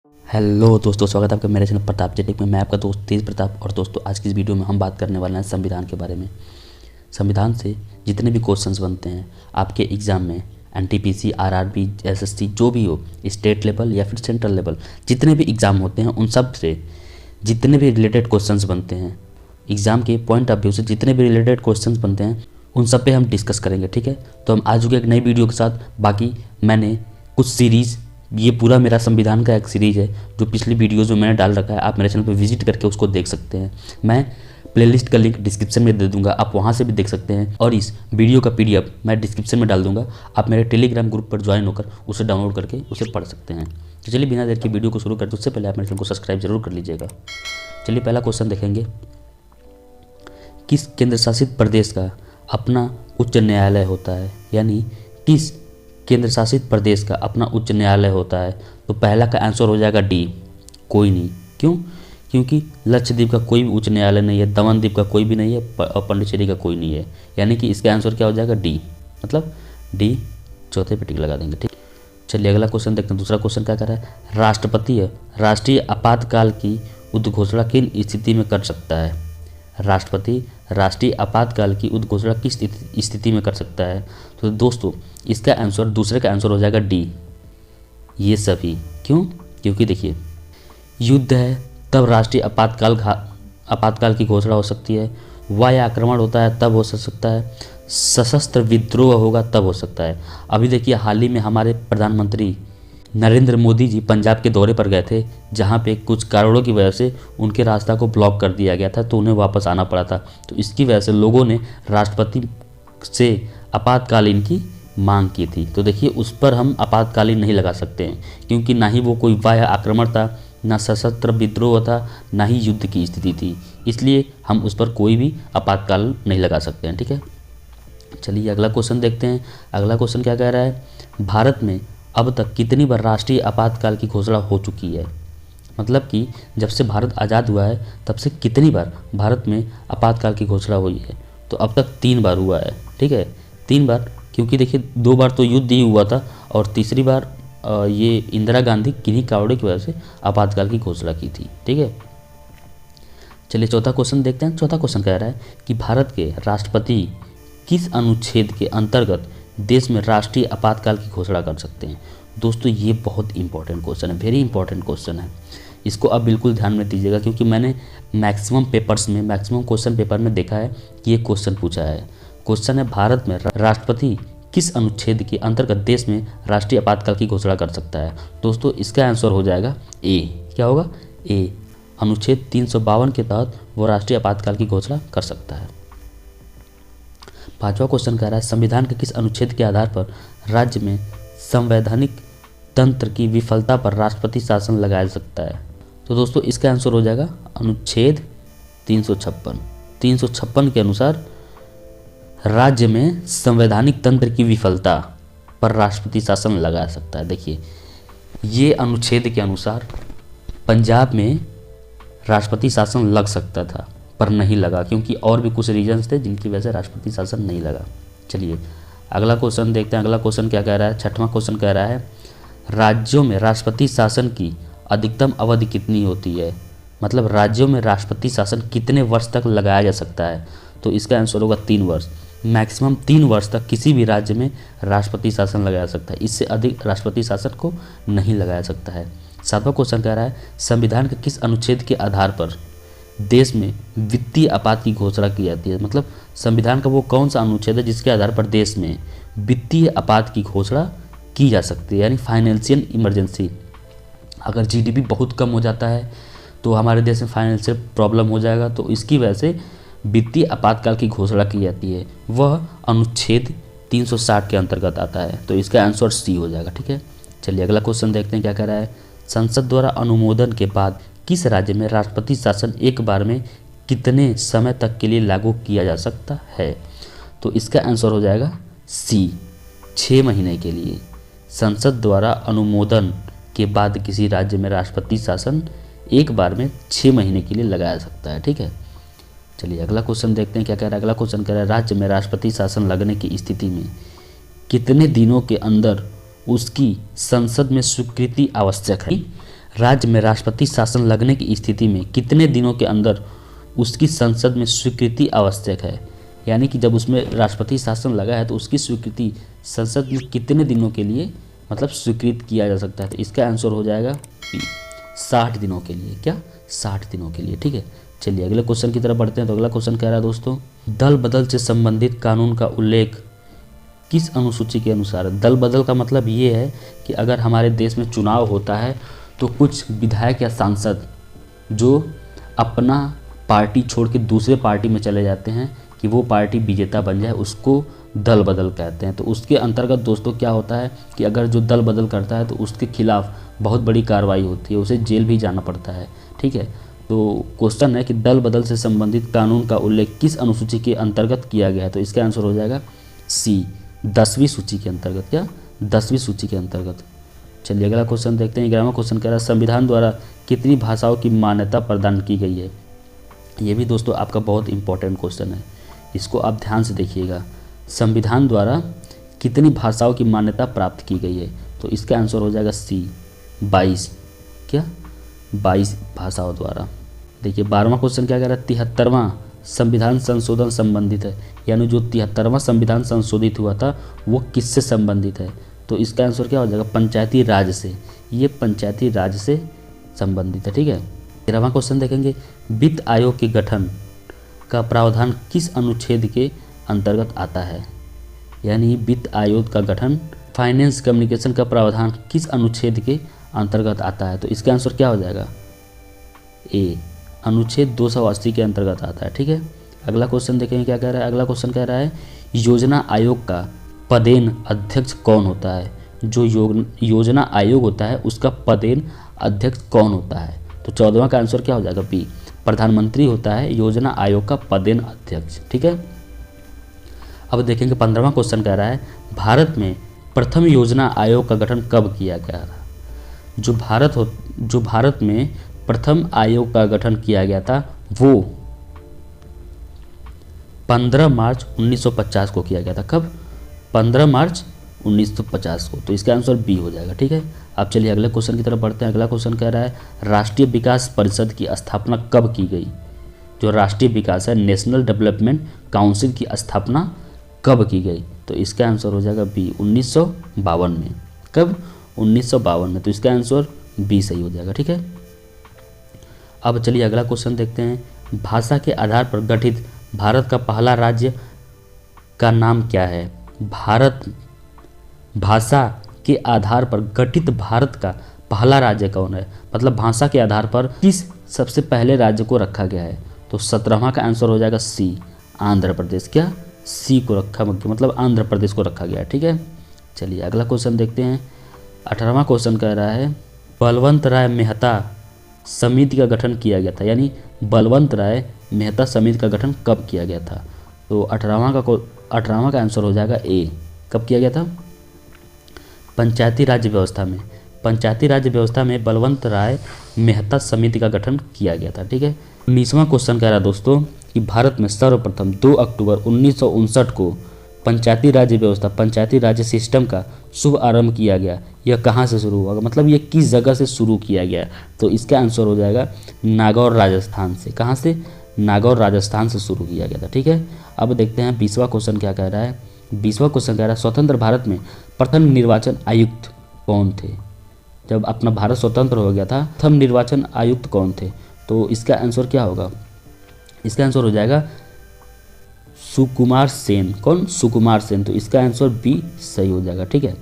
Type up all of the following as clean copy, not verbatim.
Hello दोस्तों, स्वागत है आपका मेरे चैनल प्रताप जेटिक में। मैं आपका दोस्त तेज प्रताप। और दोस्तों, आज की इस वीडियो में हम बात करने वाले हैं संविधान के बारे में। संविधान से जितने भी क्वेश्चंस बनते हैं आपके एग्ज़ाम में, एनटीपीसी, आरआरबी, एसएससी, जो भी हो, स्टेट लेवल या फिर सेंट्रल लेवल, जितने भी एग्ज़ाम होते हैं उन सब से जितने भी रिलेटेड क्वेश्चंस बनते हैं, एग्ज़ाम के पॉइंट ऑफ व्यू से जितने भी रिलेटेड क्वेश्चंस बनते हैं उन सब पे हम डिस्कस करेंगे। ठीक है, तो हम आ चुके एक नई वीडियो के साथ। बाकी मैंने कुछ सीरीज़, ये पूरा मेरा संविधान का एक सीरीज़ है जो पिछली वीडियोज़ में मैंने डाल रखा है। आप मेरे चैनल पर विजिट करके उसको देख सकते हैं। मैं प्लेलिस्ट का लिंक डिस्क्रिप्शन में दे दूंगा, आप वहाँ से भी देख सकते हैं। और इस वीडियो का पीडीएफ मैं डिस्क्रिप्शन में डाल दूंगा, आप मेरे टेलीग्राम ग्रुप पर ज्वाइन होकर उसे डाउनलोड करके उसे पढ़ सकते हैं। तो चलिए बिना देर के वीडियो को शुरू करते उससे पहले आप मेरे चैनल को सब्सक्राइब जरूर कर लीजिएगा। चलिए पहला क्वेश्चन देखेंगे। किस केंद्र शासित प्रदेश का अपना उच्च न्यायालय होता है? यानी किस केंद्र शासित प्रदेश का अपना उच्च न्यायालय होता है? तो पहला का आंसर हो जाएगा डी, कोई नहीं। क्यों? क्योंकि लक्षद्वीप का कोई भी उच्च न्यायालय नहीं है, दमन द्वीप का कोई भी नहीं है और पांडिचेरी का कोई नहीं है। यानी कि इसका आंसर क्या हो जाएगा? डी। मतलब डी, चौथे पे टिक लगा देंगे। ठीक, चलिए अगला क्वेश्चन देखते हैं। दूसरा क्वेश्चन क्या कर रहा है? राष्ट्रपति राष्ट्रीय आपातकाल की उद्घोषणा किन स्थिति में कर सकता है? राष्ट्रपति राष्ट्रीय आपातकाल की उद्घोषणा किस स्थिति में कर सकता है? तो दोस्तों, इसका आंसर, दूसरे का आंसर हो जाएगा डी, ये सभी। क्यों? क्योंकि देखिए, युद्ध है तब राष्ट्रीय आपातकाल की घोषणा हो सकती है, वायु आक्रमण होता है तब हो सकता है, सशस्त्र विद्रोह होगा तब हो सकता है। अभी देखिए, हाल ही में हमारे प्रधानमंत्री नरेंद्र मोदी जी पंजाब के दौरे पर गए थे, जहां पे कुछ कारणों की वजह से उनके रास्ता को ब्लॉक कर दिया गया था, तो उन्हें वापस आना पड़ा था। तो इसकी वजह से लोगों ने राष्ट्रपति से आपातकालीन की मांग की थी। तो देखिए, उस पर हम आपातकालीन नहीं लगा सकते हैं, क्योंकि ना ही वो कोई वायु आक्रमण था, ना सशस्त्र विद्रोह था, ना ही युद्ध की स्थिति थी। इसलिए हम उस पर कोई भी आपातकाल नहीं लगा सकते हैं। ठीक है, चलिए अगला क्वेश्चन देखते हैं। अगला क्वेश्चन क्या कह रहा है? भारत में अब तक कितनी बार राष्ट्रीय आपातकाल की घोषणा हो चुकी है? मतलब कि जब से भारत आज़ाद हुआ है तब से कितनी बार भारत में आपातकाल की घोषणा हुई है? तो अब तक 3 बार हुआ है। ठीक है, 3 बार, क्योंकि देखिए 2 बार तो युद्ध ही हुआ था और तीसरी बार ये इंदिरा गांधी किन्हीं कारणों की वजह से आपातकाल की घोषणा की थी। ठीक है, चलिए चौथा क्वेश्चन देखते हैं। चौथा क्वेश्चन कह रहा है कि भारत के राष्ट्रपति किस अनुच्छेद के अंतर्गत देश में राष्ट्रीय आपातकाल की घोषणा कर सकते हैं? दोस्तों, ये बहुत इंपॉर्टेंट क्वेश्चन है, वेरी इंपॉर्टेंट क्वेश्चन है। इसको अब बिल्कुल ध्यान में दीजिएगा, क्योंकि मैंने मैक्सिमम क्वेश्चन पेपर में देखा है कि ये क्वेश्चन पूछा है। क्वेश्चन है, भारत में राष्ट्रपति किस अनुच्छेद के अंतर्गत देश में राष्ट्रीय आपातकाल की घोषणा कर सकता है? दोस्तों, इसका आंसर हो जाएगा ए। क्या होगा? ए, अनुच्छेद 352 के तहत वो राष्ट्रीय आपातकाल की घोषणा कर सकता है। पांचवा क्वेश्चन कह रहा है, संविधान के किस अनुच्छेद के आधार पर राज्य में संवैधानिक तंत्र की विफलता पर राष्ट्रपति शासन लगाया जा सकता है? तो दोस्तों, इसका आंसर हो जाएगा अनुच्छेद 356। 356 के अनुसार राज्य में संवैधानिक तंत्र की विफलता पर राष्ट्रपति शासन लगा सकता है। देखिए, ये अनुच्छेद के अनुसार पंजाब में राष्ट्रपति शासन लग सकता था पर नहीं लगा, क्योंकि और भी कुछ रीजन्स थे जिनकी वजह से राष्ट्रपति शासन नहीं लगा। चलिए अगला क्वेश्चन देखते हैं। अगला क्वेश्चन क्या कह रहा है? छठवां क्वेश्चन कह रहा है, राज्यों में राष्ट्रपति शासन की अधिकतम अवधि कितनी होती है? मतलब राज्यों में राष्ट्रपति शासन कितने वर्ष तक लगाया जा सकता है? तो इसका आंसर होगा 3 वर्ष। मैक्सिमम 3 वर्ष तक किसी भी राज्य में राष्ट्रपति शासन लगाया जा सकता है, इससे अधिक राष्ट्रपति शासन को नहीं लगाया सकता है। सातवां क्वेश्चन कह रहा है, संविधान के किस अनुच्छेद के आधार पर देश में वित्तीय आपात की घोषणा की जाती है? मतलब संविधान का वो कौन सा अनुच्छेद है जिसके आधार पर देश में वित्तीय आपात की घोषणा की जा सकती है? यानी फाइनेंशियल इमरजेंसी। अगर जीडीपी बहुत कम हो जाता है तो हमारे देश में फाइनेंशियल प्रॉब्लम हो जाएगा, तो इसकी वजह से वित्तीय आपातकाल की घोषणा की जाती है। वह अनुच्छेद 360 के अंतर्गत आता है, तो इसका आंसर सी हो जाएगा। ठीक है, चलिए अगला क्वेश्चन देखते हैं क्या कह रहा है। संसद द्वारा अनुमोदन के बाद किस राज्य में राष्ट्रपति शासन एक बार में कितने समय तक के लिए लागू किया जा सकता है? तो इसका आंसर हो जाएगा सी, 6 महीने के लिए। संसद द्वारा अनुमोदन के बाद किसी राज्य में राष्ट्रपति शासन एक बार में 6 महीने के लिए लगाया जा सकता है। ठीक है, चलिए अगला क्वेश्चन देखते हैं क्या कह रहा है। अगला क्वेश्चन कह रहा है, राज्य में राष्ट्रपति शासन लगने की स्थिति में कितने दिनों के अंदर उसकी संसद में स्वीकृति आवश्यक है? राज्य में राष्ट्रपति शासन लगने की स्थिति में कितने दिनों के अंदर उसकी संसद में स्वीकृति आवश्यक है। यानी कि जब उसमें राष्ट्रपति शासन लगा है तो उसकी स्वीकृति संसद में कितने दिनों के लिए मतलब स्वीकृत किया जा सकता है। तो इसका आंसर हो जाएगा 60 दिनों के लिए। क्या 60 दिनों के लिए। ठीक है, चलिए अगले क्वेश्चन की तरफ बढ़ते हैं। तो अगला क्वेश्चन कह रहा है दोस्तों, दल बदल से संबंधित कानून का उल्लेख किस अनुसूची के अनुसार है। दल बदल का मतलब ये है कि अगर हमारे देश में चुनाव होता है तो कुछ विधायक या सांसद जो अपना पार्टी छोड़ के दूसरे पार्टी में चले जाते हैं कि वो पार्टी विजेता बन जाए, उसको दल बदल कहते हैं। तो उसके अंतर्गत दोस्तों क्या होता है कि अगर जो दल बदल करता है तो उसके खिलाफ बहुत बड़ी कार्रवाई होती है, उसे जेल भी जाना पड़ता है। ठीक है, तो क्वेश्चन है कि दल बदल से संबंधित कानून का उल्लेख किस अनुसूची के अंतर्गत किया गया है। तो इसका आंसर हो जाएगा सी, 10वीं सूची के अंतर्गत। क्या 10वीं सूची के अंतर्गत। चलिए अगला क्वेश्चन देखते हैं। 11वां क्वेश्चन कह रहा है, संविधान द्वारा कितनी भाषाओं की मान्यता प्रदान की गई है। ये भी दोस्तों आपका बहुत इंपॉर्टेंट क्वेश्चन है, इसको आप ध्यान से देखिएगा। संविधान द्वारा कितनी भाषाओं की मान्यता प्राप्त की गई है। तो इसका आंसर हो जाएगा सी, 22। क्या 22 भाषाओं द्वारा। देखिए 12वां क्वेश्चन क्या कह रहा है, 73वां संविधान संशोधन संबंधित है। यानी जो 73वां संविधान संशोधित हुआ था वो किससे संबंधित है। तो इसका आंसर क्या हो जाएगा, पंचायती राज से। ये पंचायती राज से संबंधित है। ठीक है, 13वां क्वेश्चन देखेंगे, वित्त आयोग के गठन का प्रावधान किस अनुच्छेद के अंतर्गत आता है। यानी वित्त आयोग का गठन, फाइनेंस कम्युनिकेशन का प्रावधान किस अनुच्छेद के अंतर्गत आता है। तो इसका आंसर क्या हो जाएगा, ए, अनुच्छेद 280 के अंतर्गत आता है। ठीक है, अगला क्वेश्चन देखेंगे क्या कह रहा है। अगला क्वेश्चन कह रहा है, योजना आयोग का पदेन अध्यक्ष कौन होता है। जो योजना आयोग होता है उसका पदेन अध्यक्ष कौन होता है। तो 14वां का आंसर क्या हो जाएगा, बी, प्रधानमंत्री होता है योजना आयोग का पदेन अध्यक्ष। ठीक है, अब देखेंगे 15वां क्वेश्चन कह रहा है, भारत में प्रथम योजना आयोग का गठन कब किया गया था। जो भारत में प्रथम आयोग का गठन किया गया था वो 15 मार्च 1950 को किया गया था। कब, 15 मार्च 1950 को। तो इसका आंसर बी हो जाएगा। ठीक है, अब चलिए अगले क्वेश्चन की तरफ बढ़ते हैं। अगला क्वेश्चन कह रहा है, राष्ट्रीय विकास परिषद की स्थापना कब की गई। जो राष्ट्रीय विकास है, नेशनल डेवलपमेंट काउंसिल की स्थापना कब की गई। तो इसका आंसर हो जाएगा बी, 1952 में। कब, 1952 में। तो इसका आंसर बी सही हो जाएगा। ठीक है, अब चलिए अगला क्वेश्चन देखते हैं। भाषा के आधार पर गठित भारत का पहला राज्य का नाम क्या है। भाषा के आधार पर गठित भारत का पहला राज्य कौन है। मतलब भाषा के आधार पर किस सबसे पहले राज्य को रखा गया है। तो 17वां का आंसर हो जाएगा सी, आंध्र प्रदेश। क्या, सी को रखा, मतलब आंध्र प्रदेश को रखा गया है। ठीक है, चलिए अगला क्वेश्चन देखते हैं। 18वां क्वेश्चन कह रहा है, बलवंत राय मेहता समिति का गठन किया गया था। यानी बलवंत राय मेहता समिति का गठन कब किया गया था। तो 18वां का आंसर हो जाएगा ए, कब किया गया था, पंचायती राज व्यवस्था में। पंचायती राज व्यवस्था में बलवंत राय मेहता समिति का गठन किया गया था। ठीक है, 19वां क्वेश्चन कह रहा है दोस्तों कि भारत में सर्वप्रथम 2 अक्टूबर 1959 को पंचायती राज्य व्यवस्था, पंचायती राज्य सिस्टम का शुभ आरंभ किया गया। यह कहाँ से शुरू हुआ, मतलब ये किस जगह से शुरू किया गया। तो इसका आंसर हो जाएगा नागौर राजस्थान से। कहाँ से, नागौर राजस्थान से शुरू किया गया था। ठीक है, अब देखते हैं 20वां क्वेश्चन क्या कह रहा है। 20वां क्वेश्चन कह रहा है, स्वतंत्र भारत में प्रथम निर्वाचन आयुक्त कौन थे। जब अपना भारत स्वतंत्र हो गया था, प्रथम निर्वाचन आयुक्त कौन थे। तो इसका आंसर क्या होगा, इसका आंसर हो जाएगा सुकुमार सेन। कौन, सुकुमार सेन। तो इसका आंसर बी सही हो जाएगा। ठीक है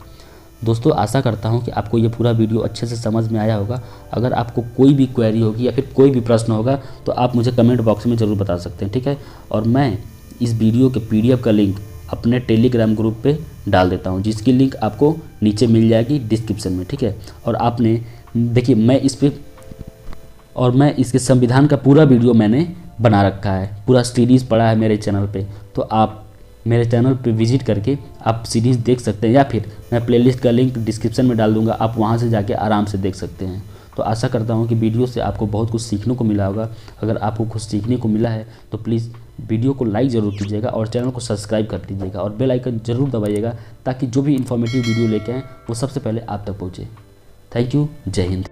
दोस्तों, आशा करता हूं कि आपको ये पूरा वीडियो अच्छे से समझ में आया होगा। अगर आपको कोई भी क्वेरी होगी या फिर कोई भी प्रश्न होगा तो आप मुझे कमेंट बॉक्स में ज़रूर बता सकते हैं। ठीक है, और मैं इस वीडियो के PDF का लिंक अपने टेलीग्राम ग्रुप पे डाल देता हूं, जिसकी लिंक आपको नीचे मिल जाएगी डिस्क्रिप्शन में। ठीक है, और आपने देखिए मैं इसके संविधान का पूरा वीडियो मैंने बना रखा है, पूरा सीरीज़ पड़ा है मेरे चैनल पे। तो आप मेरे चैनल पे विजिट करके आप सीरीज़ देख सकते हैं, या फिर मैं प्लेलिस्ट का लिंक डिस्क्रिप्शन में डाल दूंगा, आप वहां से जाके आराम से देख सकते हैं। तो आशा करता हूं कि वीडियो से आपको बहुत कुछ सीखने को मिला होगा। अगर आपको कुछ सीखने को मिला है तो प्लीज़ वीडियो को लाइक ज़रूर कीजिएगा और चैनल को सब्सक्राइब कर लीजिएगा और बेल आइकन ज़रूर दबाइएगा, ताकि जो भी इन्फॉर्मेटिव वीडियो लेके आएँ वो सबसे पहले आप तक पहुँचे। थैंक यू, जय हिंद।